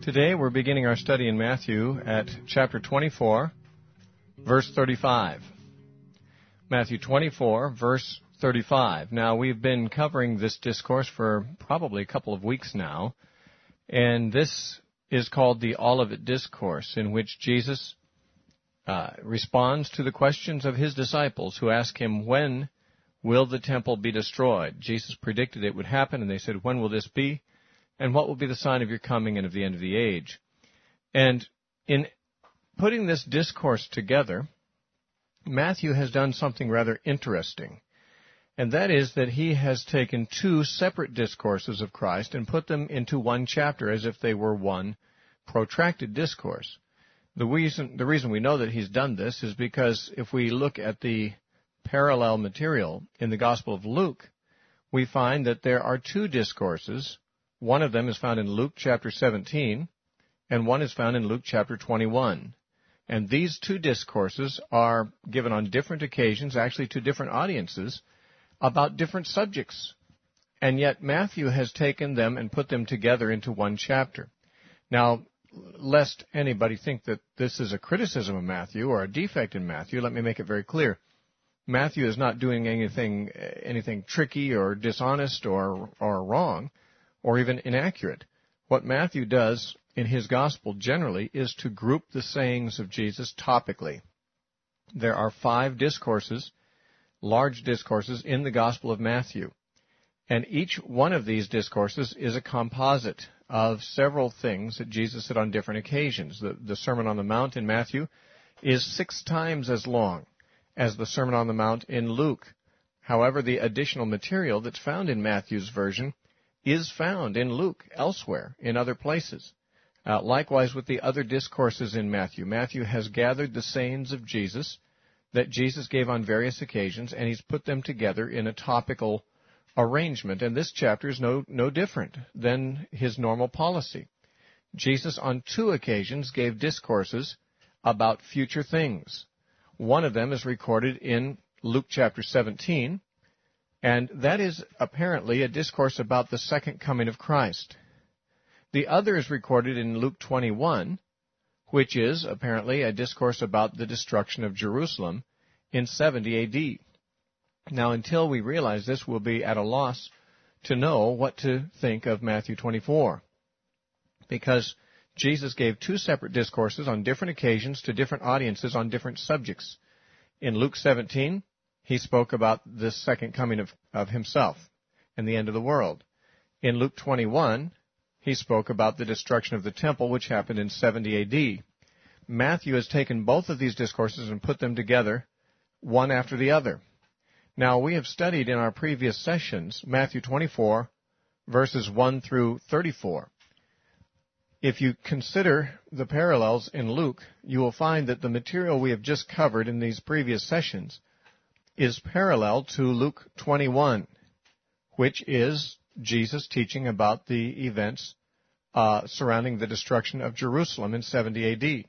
Today we're beginning our study in Matthew at chapter 24, verse 35. Matthew 24, verse 35. Now, we've been covering this discourse for probably a couple of weeks now, and this is called the Olivet Discourse, in which Jesus responds to the questions of his disciples who ask him, when will the temple be destroyed? Jesus predicted it would happen, and they said, when will this be? And what will be the sign of your coming and of the end of the age? And in putting this discourse together, Matthew has done something rather interesting. And that is that he has taken two separate discourses of Christ and put them into one chapter as if they were one protracted discourse. The reason we know that he's done this is because if we look at the parallel material in the Gospel of Luke, we find that there are two discourses. One of them is found in Luke chapter 17, and one is found in Luke chapter 21. And these two discourses are given on different occasions, actually to different audiences, about different subjects. And yet Matthew has taken them and put them together into one chapter. Now, lest anybody think that this is a criticism of Matthew or a defect in Matthew, let me make it very clear. Matthew is not doing anything tricky or dishonest or wrong, or even inaccurate. What Matthew does in his gospel generally is to group the sayings of Jesus topically. There are 5 discourses, large discourses, in the Gospel of Matthew. And each one of these discourses is a composite of several things that Jesus said on different occasions. The Sermon on the Mount in Matthew is 6 times as long as the Sermon on the Mount in Luke. However, the additional material that's found in Matthew's version is found in Luke elsewhere, in other places. Likewise with the other discourses in Matthew. Matthew has gathered the sayings of Jesus that Jesus gave on various occasions, and he's put them together in a topical arrangement. And this chapter is no different than his normal policy. Jesus on 2 occasions gave discourses about future things. One of them is recorded in Luke chapter 17, and that is apparently a discourse about the second coming of Christ. The other is recorded in Luke 21, which is apparently a discourse about the destruction of Jerusalem in 70 A.D. Now, until we realize this, we'll be at a loss to know what to think of Matthew 24, because Jesus gave 2 separate discourses on different occasions to different audiences on different subjects. In Luke 17, he spoke about the second coming of himself and the end of the world. In Luke 21, he spoke about the destruction of the temple, which happened in 70 A.D. Matthew has taken both of these discourses and put them together, one after the other. Now, we have studied in our previous sessions Matthew 24, verses 1 through 34. If you consider the parallels in Luke, you will find that the material we have just covered in these previous sessions is parallel to Luke 21, which is Jesus teaching about the events surrounding the destruction of Jerusalem in 70 A.D.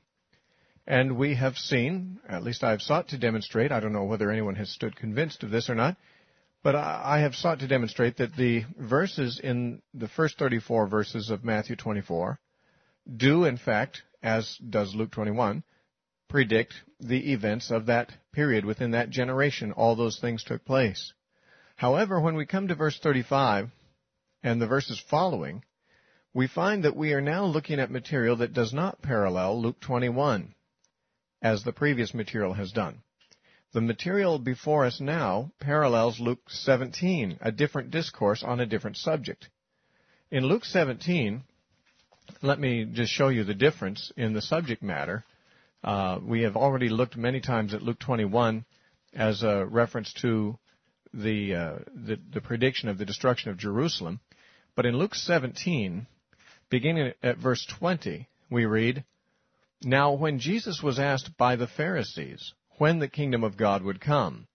And we have seen, at least I have sought to demonstrate, I don't know whether anyone has stood convinced of this or not, but I have sought to demonstrate that the verses in the first 34 verses of Matthew 24 do, in fact, as does Luke 21, predict the events of that period. Within that generation, all those things took place. However, when we come to verse 35 and the verses following, we find that we are now looking at material that does not parallel Luke 21, as the previous material has done. The material before us now parallels Luke 17, a different discourse on a different subject. In Luke 17, let me just show you the difference in the subject matter. We have already looked many times at Luke 21 as a reference to the prediction of the destruction of Jerusalem. But in Luke 17, beginning at verse 20, we read, Now when Jesus was asked by the Pharisees when the kingdom of God would come,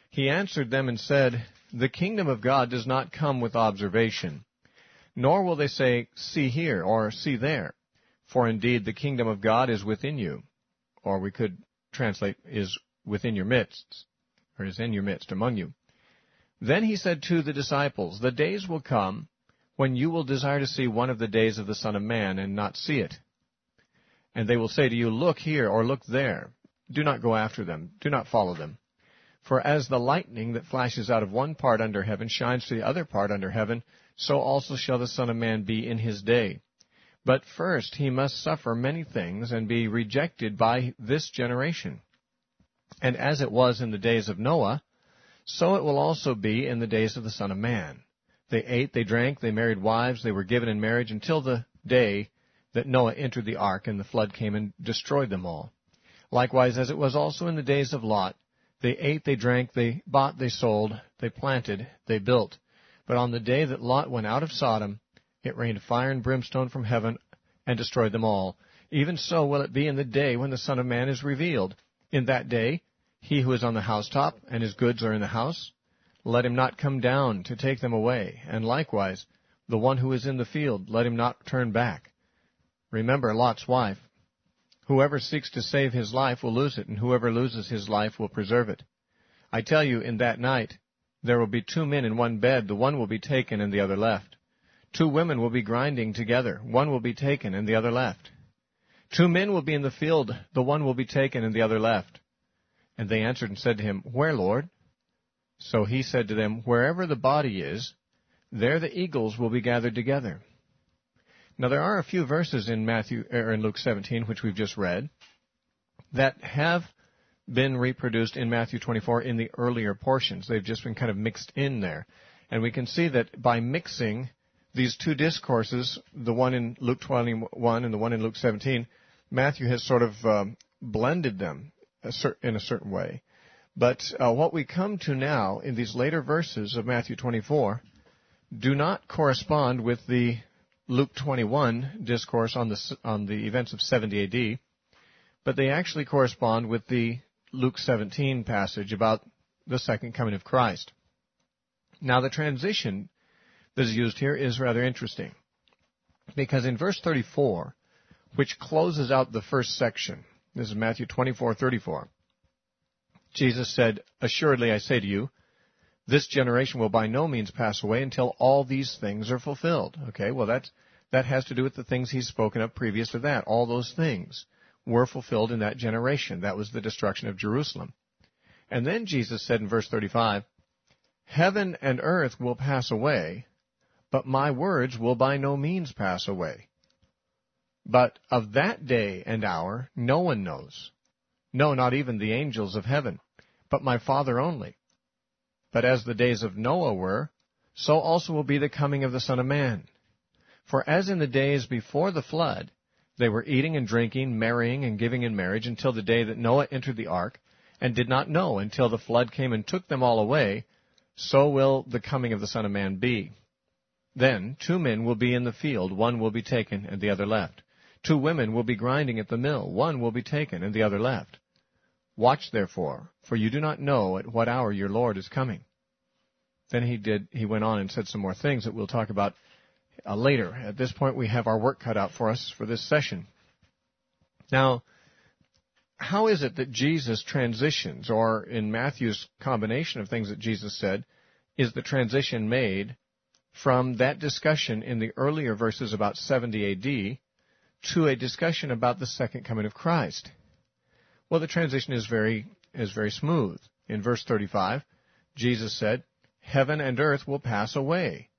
he answered them and said, The kingdom of God does not come with observation, nor will they say, See here, or see there. For indeed the kingdom of God is within you. Or we could translate, is within your midst, or is in your midst, among you. Then he said to the disciples, The days will come when you will desire to see one of the days of the Son of Man and not see it. And they will say to you, look here or look there. Do not go after them. Do not follow them. For as the lightning that flashes out of one part under heaven shines to the other part under heaven, so also shall the Son of Man be in his day. But first he must suffer many things and be rejected by this generation. And as it was in the days of Noah, so it will also be in the days of the Son of Man. They ate, they drank, they married wives, they were given in marriage until the day that Noah entered the ark, and the flood came and destroyed them all. Likewise, as it was also in the days of Lot, they ate, they drank, they bought, they sold, they planted, they built. But on the day that Lot went out of Sodom, it rained fire and brimstone from heaven and destroyed them all. Even so will it be in the day when the Son of Man is revealed. In that day, he who is on the housetop and his goods are in the house, let him not come down to take them away. And likewise, the one who is in the field, let him not turn back. Remember Lot's wife. Whoever seeks to save his life will lose it, and whoever loses his life will preserve it. I tell you, in that night there will be 2 men in one bed, the one will be taken and the other left. 2 women will be grinding together, one will be taken and the other left. 2 men will be in the field, the one will be taken and the other left. And they answered and said to him, Where, Lord? So he said to them, Wherever the body is, there the eagles will be gathered together. Now there are a few verses in Luke 17, which we've just read, that have been reproduced in Matthew 24 in the earlier portions. They've just been kind of mixed in there. And we can see that by mixing these 2 discourses, the one in Luke 21 and the one in Luke 17, Matthew has sort of blended them in a certain way. But what we come to now in these later verses of Matthew 24 do not correspond with the Luke 21 discourse on the events of 70 A.D., but they actually correspond with the Luke 17 passage about the second coming of Christ. Now, the transition that is used here is rather interesting, because in verse 34, which closes out the first section, this is Matthew 24:34, Jesus said, Assuredly I say to you, this generation will by no means pass away until all these things are fulfilled. Okay, well that has to do with the things he's spoken of previous to that. All those things were fulfilled in that generation. That was the destruction of Jerusalem. And then Jesus said in verse 35, Heaven and earth will pass away, but my words will by no means pass away. But of that day and hour no one knows. No, not even the angels of heaven, but my Father only. But as the days of Noah were, so also will be the coming of the Son of Man. For as in the days before the flood, they were eating and drinking, marrying and giving in marriage until the day that Noah entered the ark, and did not know until the flood came and took them all away, so will the coming of the Son of Man be. Then 2 men will be in the field, one will be taken and the other left. 2 women will be grinding at the mill, one will be taken and the other left. Watch therefore, for you do not know at what hour your Lord is coming. Then he went on and said some more things that we'll talk about later. At this point, we have our work cut out for us for this session. Now, how is it that Jesus transitions, or in Matthew's combination of things that Jesus said, is the transition made from that discussion in the earlier verses about 70 A.D. to a discussion about the second coming of Christ? Well, the transition is very smooth. In verse 35, Jesus said, Heaven and earth will pass away,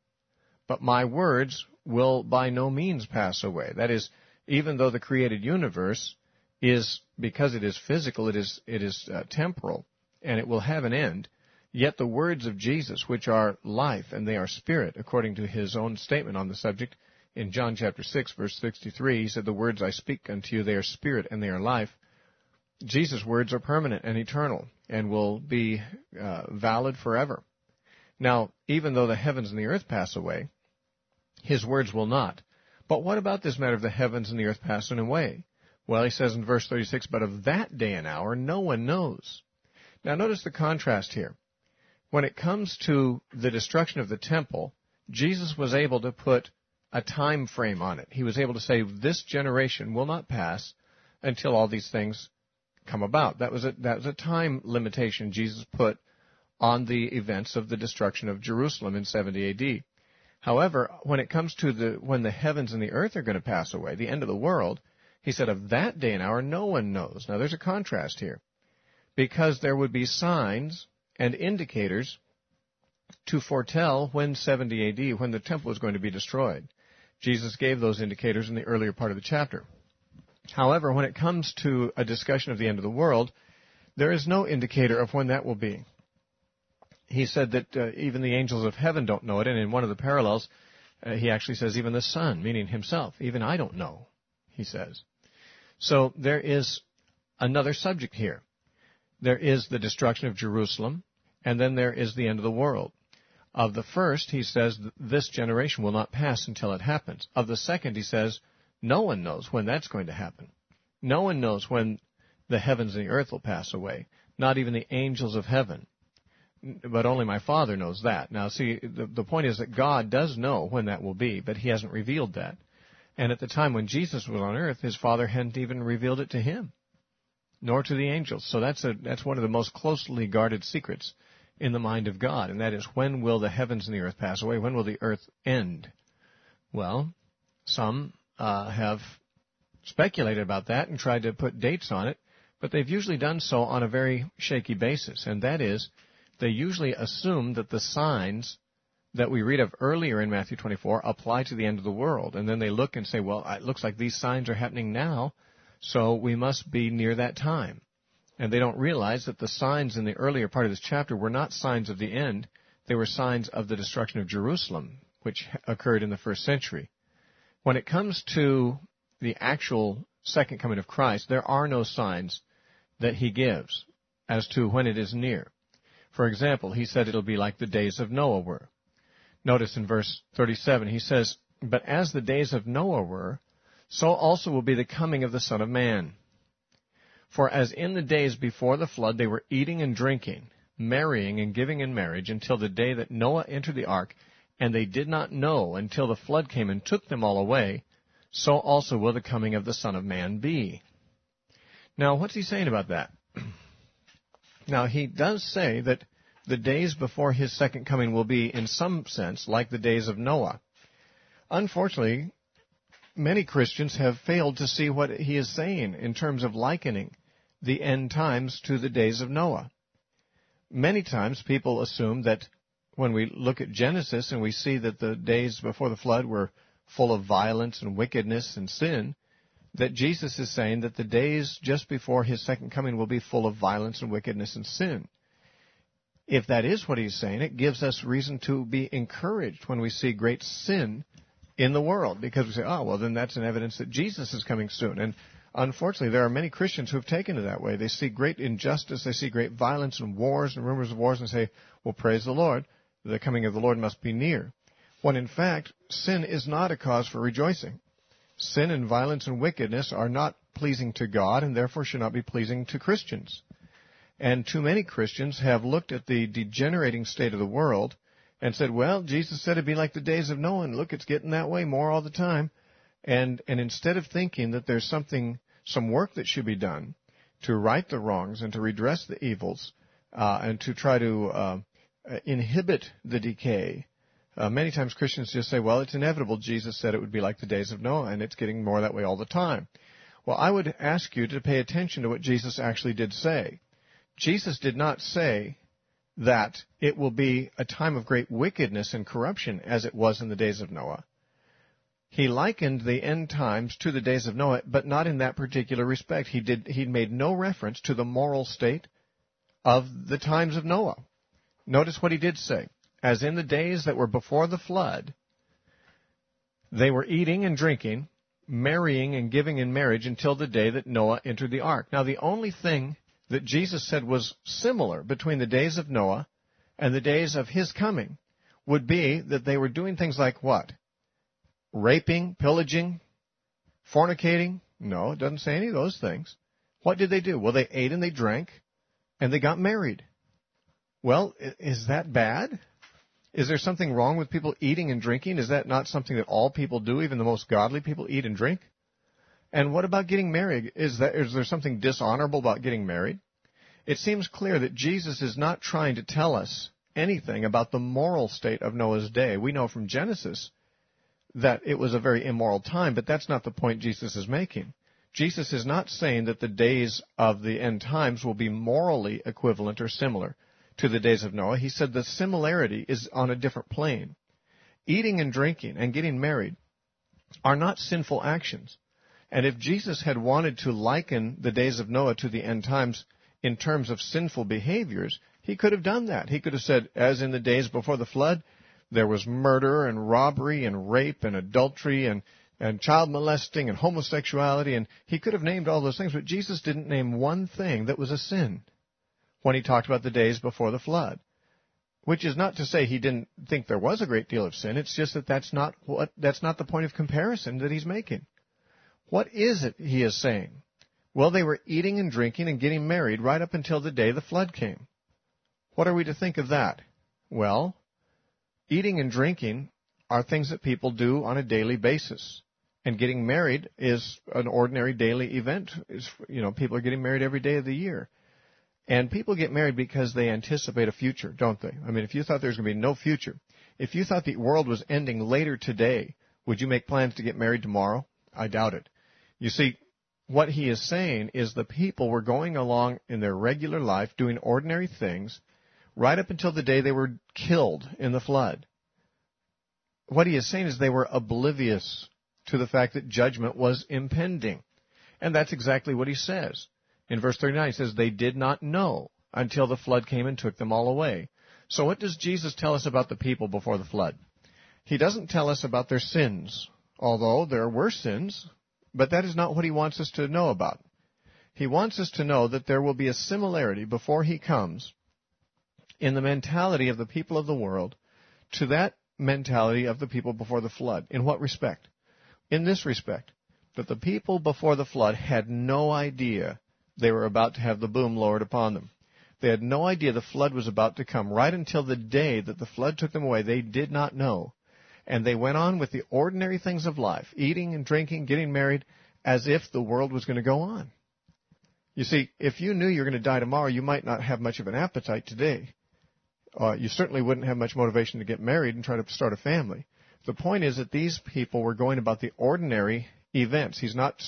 but my words will by no means pass away. That is, even though the created universe is, because it is physical, it is temporal, and it will have an end, yet the words of Jesus, which are life and they are spirit, according to his own statement on the subject, in John chapter 6, verse 63, he said, The words I speak unto you, they are spirit and they are life. Jesus' words are permanent and eternal and will be valid forever. Now, even though the heavens and the earth pass away, his words will not. But what about this matter of the heavens and the earth passing away? Well, he says in verse 36, But of that day and hour no one knows. Now, notice the contrast here. When it comes to the destruction of the temple, Jesus was able to put a time frame on it. He was able to say, this generation will not pass until all these things come about. That was a time limitation Jesus put on the events of the destruction of Jerusalem in 70 A.D. However, when it comes to when the heavens and the earth are going to pass away, the end of the world, he said, of that day and hour no one knows. Now there's a contrast here, because there would be signs and indicators to foretell when 70 A.D., when the temple was going to be destroyed. Jesus gave those indicators in the earlier part of the chapter. However, when it comes to a discussion of the end of the world, there is no indicator of when that will be. He said that even the angels of heaven don't know it, and in one of the parallels, he actually says, even the Son, meaning himself, even I don't know, he says. So there is another subject here. There is the destruction of Jerusalem, and then there is the end of the world. Of the first, he says, this generation will not pass until it happens. Of the second, he says, no one knows when that's going to happen. No one knows when the heavens and the earth will pass away, not even the angels of heaven. But only my Father knows that. Now, see, the point is that God does know when that will be, but he hasn't revealed that. And at the time when Jesus was on earth, his Father hadn't even revealed it to him, nor to the angels. So that's one of the most closely guarded secrets in the mind of God, and that is, when will the heavens and the earth pass away? When will the earth end? Well, some have speculated about that and tried to put dates on it, but they've usually done so on a very shaky basis, and that is, they usually assume that the signs that we read of earlier in Matthew 24 apply to the end of the world, and then they look and say, well, it looks like these signs are happening now, so we must be near that time. And they don't realize that the signs in the earlier part of this chapter were not signs of the end. They were signs of the destruction of Jerusalem, which occurred in the first century. When it comes to the actual second coming of Christ, there are no signs that he gives as to when it is near. For example, he said it'll be like the days of Noah were. Notice in verse 37, he says, but as the days of Noah were, so also will be the coming of the Son of Man. For as in the days before the flood they were eating and drinking, marrying and giving in marriage until the day that Noah entered the ark, and they did not know until the flood came and took them all away, so also will the coming of the Son of Man be. Now, what's he saying about that? Now, he does say that the days before his second coming will be, in some sense, like the days of Noah. Unfortunately, many Christians have failed to see what he is saying in terms of likening the end times to the days of Noah. Many times people assume that when we look at Genesis and we see that the days before the flood were full of violence and wickedness and sin, that Jesus is saying that the days just before his second coming will be full of violence and wickedness and sin. If that is what he's saying, it gives us reason to be encouraged when we see great sin in the world, because we say, oh, well, then that's an evidence that Jesus is coming soon. And unfortunately, there are many Christians who have taken it that way. They see great injustice, they see great violence and wars and rumors of wars and say, well, praise the Lord, the coming of the Lord must be near. When in fact, sin is not a cause for rejoicing. Sin and violence and wickedness are not pleasing to God and therefore should not be pleasing to Christians. And too many Christians have looked at the degenerating state of the world and said, well, Jesus said it'd be like the days of Noah, and look, it's getting that way more all the time. And instead of thinking that there's some work that should be done to right the wrongs and to redress the evils and to try to inhibit the decay, many times Christians just say, well, it's inevitable. Jesus said it would be like the days of Noah, and it's getting more that way all the time. Well, I would ask you to pay attention to what Jesus actually did say. Jesus did not say that it will be a time of great wickedness and corruption as it was in the days of Noah. He likened the end times to the days of Noah, but not in that particular respect. He made no reference to the moral state of the times of Noah. Notice what he did say. As in the days that were before the flood, they were eating and drinking, marrying and giving in marriage until the day that Noah entered the ark. Now, the only thing that Jesus said was similar between the days of Noah and the days of his coming would be that they were doing things like what? Raping, pillaging, fornicating? No, it doesn't say any of those things. What did they do? Well, they ate and they drank and they got married. Well, is that bad? Is there something wrong with people eating and drinking? Is that not something that all people do, even the most godly people eat and drink? And what about getting married? Is there something dishonorable about getting married? It seems clear that Jesus is not trying to tell us anything about the moral state of Noah's day. We know from Genesis that it was a very immoral time, but that's not the point Jesus is making. Jesus is not saying that the days of the end times will be morally equivalent or similar to the days of Noah. He said the similarity is on a different plane. Eating and drinking and getting married are not sinful actions. And if Jesus had wanted to liken the days of Noah to the end times in terms of sinful behaviors, he could have done that. He could have said, as in the days before the flood, there was murder and robbery and rape and adultery and child molesting and homosexuality, and he could have named all those things, but Jesus didn't name one thing that was a sin when he talked about the days before the flood, which is not to say he didn't think there was a great deal of sin. It's just that that's not the point of comparison that he's making. What is it he is saying? Well, they were eating and drinking and getting married right up until the day the flood came. What are we to think of that? Well, eating and drinking are things that people do on a daily basis. And getting married is an ordinary daily event. People are getting married every day of the year. And people get married because they anticipate a future, don't they? I mean, if you thought there was going to be no future, if you thought the world was ending later today, would you make plans to get married tomorrow? I doubt it. You see, what he is saying is the people were going along in their regular life doing ordinary things right up until the day they were killed in the flood. What he is saying is they were oblivious to the fact that judgment was impending. And that's exactly what he says. In verse 39, he says, they did not know until the flood came and took them all away. So what does Jesus tell us about the people before the flood? He doesn't tell us about their sins, although there were sins, but that is not what he wants us to know about. He wants us to know that there will be a similarity before he comes in the mentality of the people of the world to that mentality of the people before the flood. In what respect? In this respect, that the people before the flood had no idea they were about to have the boom lowered upon them. They had no idea the flood was about to come. Right until the day that the flood took them away, they did not know. And they went on with the ordinary things of life, eating and drinking, getting married, as if the world was going to go on. You see, if you knew you were going to die tomorrow, you might not have much of an appetite today. You certainly wouldn't have much motivation to get married and try to start a family. The point is that these people were going about the ordinary events. He's not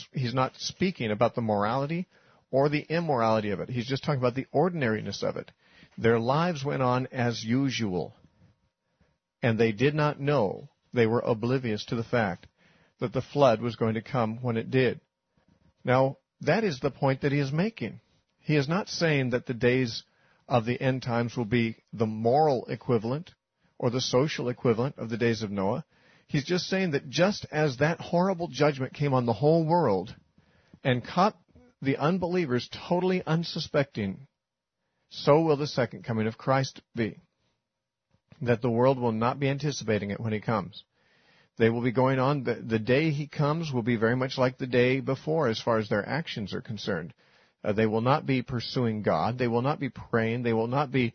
speaking about the morality or the immorality of it. He's just talking about the ordinariness of it. Their lives went on as usual. And they did not know, they were oblivious to the fact that the flood was going to come when it did. Now, that is the point that he is making. He is not saying that the days of the end times will be the moral equivalent or the social equivalent of the days of Noah. He's just saying that just as that horrible judgment came on the whole world and caught the unbelievers totally unsuspecting, so will the second coming of Christ be. That the world will not be anticipating it when he comes. They will be going on. The day he comes will be very much like the day before as far as their actions are concerned. They will not be pursuing God. They will not be praying. They will not be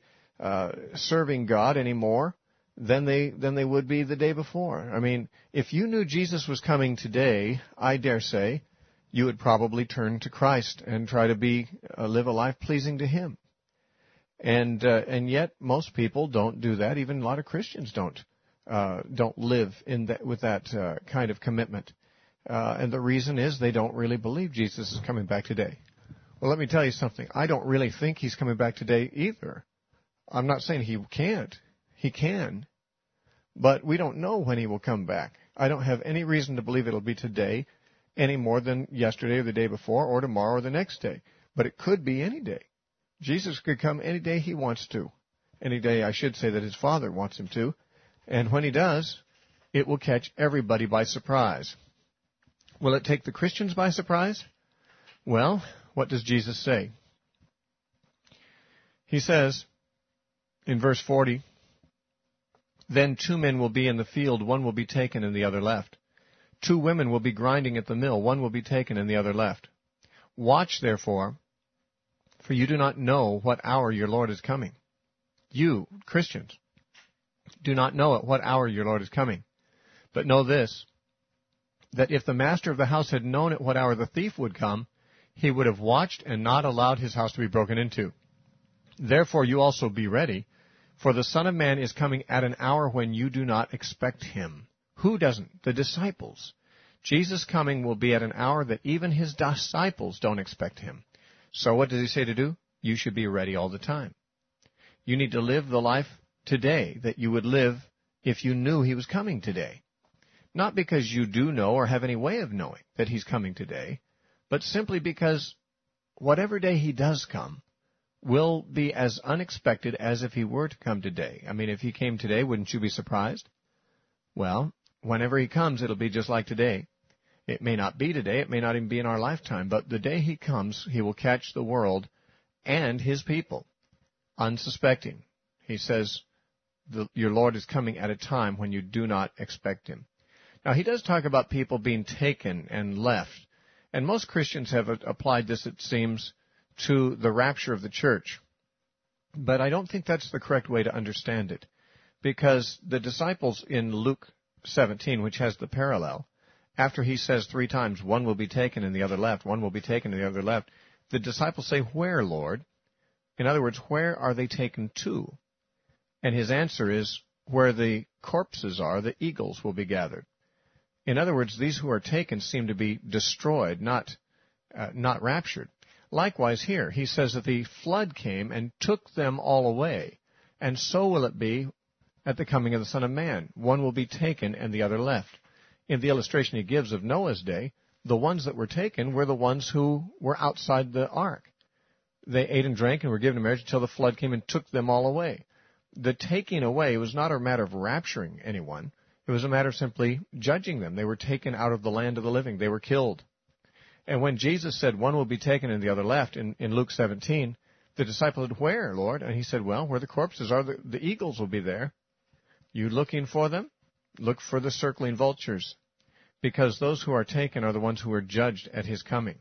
serving God anymore than they would be the day before. I mean, if you knew Jesus was coming today, I dare say, you would probably turn to Christ and try to live a life pleasing to him. And yet most people don't do that. Even a lot of Christians don't live with that kind of commitment. And the reason is they don't really believe Jesus is coming back today. Well, let me tell you something. I don't really think he's coming back today either. I'm not saying he can't. He can. But we don't know when he will come back. I don't have any reason to believe it'll be today any more than yesterday or the day before or tomorrow or the next day. But it could be any day. Jesus could come any day he wants to. Any day, I should say, that his Father wants him to. And when he does, it will catch everybody by surprise. Will it take the Christians by surprise? Well, what does Jesus say? He says in verse 40, then 2 men will be in the field, one will be taken and the other left. 2 women will be grinding at the mill, one will be taken and the other left. Watch, therefore, for you do not know what hour your Lord is coming. You, Christians, do not know at what hour your Lord is coming. But know this, that if the master of the house had known at what hour the thief would come, he would have watched and not allowed his house to be broken into. Therefore you also be ready, For the Son of Man is coming at an hour when you do not expect him. Who doesn't? The disciples. Jesus' coming will be at an hour that even his disciples don't expect him. So what does he say to do? You should be ready all the time. You need to live the life today that you would live if you knew he was coming today. Not because you do know or have any way of knowing that he's coming today, but simply because whatever day he does come will be as unexpected as if he were to come today. I mean, if he came today, wouldn't you be surprised? Well, whenever he comes, it'll be just like today. It may not be today, it may not even be in our lifetime, but the day he comes, he will catch the world and his people unsuspecting. He says, your Lord is coming at a time when you do not expect him. Now, he does talk about people being taken and left, and most Christians have applied this, it seems, to the rapture of the church. But I don't think that's the correct way to understand it, because the disciples in Luke 17, which has the parallel, after he says 3 times, one will be taken and the other left, one will be taken and the other left, the disciples say, where, Lord? In other words, where are they taken to? And his answer is, where the corpses are, the eagles will be gathered. In other words, these who are taken seem to be destroyed, not raptured. Likewise here, he says that the flood came and took them all away, and so will it be at the coming of the Son of Man. One will be taken and the other left. In the illustration he gives of Noah's day, the ones that were taken were the ones who were outside the ark. They ate and drank and were given in marriage until the flood came and took them all away. The taking away was not a matter of rapturing anyone. It was a matter of simply judging them. They were taken out of the land of the living. They were killed. And when Jesus said one will be taken and the other left in Luke 17, the disciples said, where, Lord? And he said, well, where the corpses are, the eagles will be there. You looking for them? Look for the circling vultures, because those who are taken are the ones who are judged at his coming.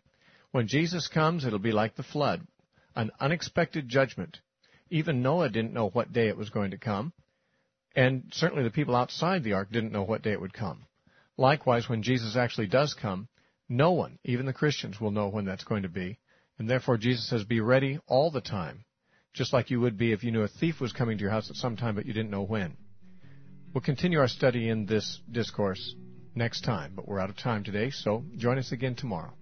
When Jesus comes, it'll be like the flood, an unexpected judgment. Even Noah didn't know what day it was going to come, and certainly the people outside the ark didn't know what day it would come. Likewise, when Jesus actually does come, no one, even the Christians, will know when that's going to be, and therefore Jesus says, be ready all the time, just like you would be if you knew a thief was coming to your house at some time, but you didn't know when. We'll continue our study in this discourse next time, but we're out of time today, so join us again tomorrow.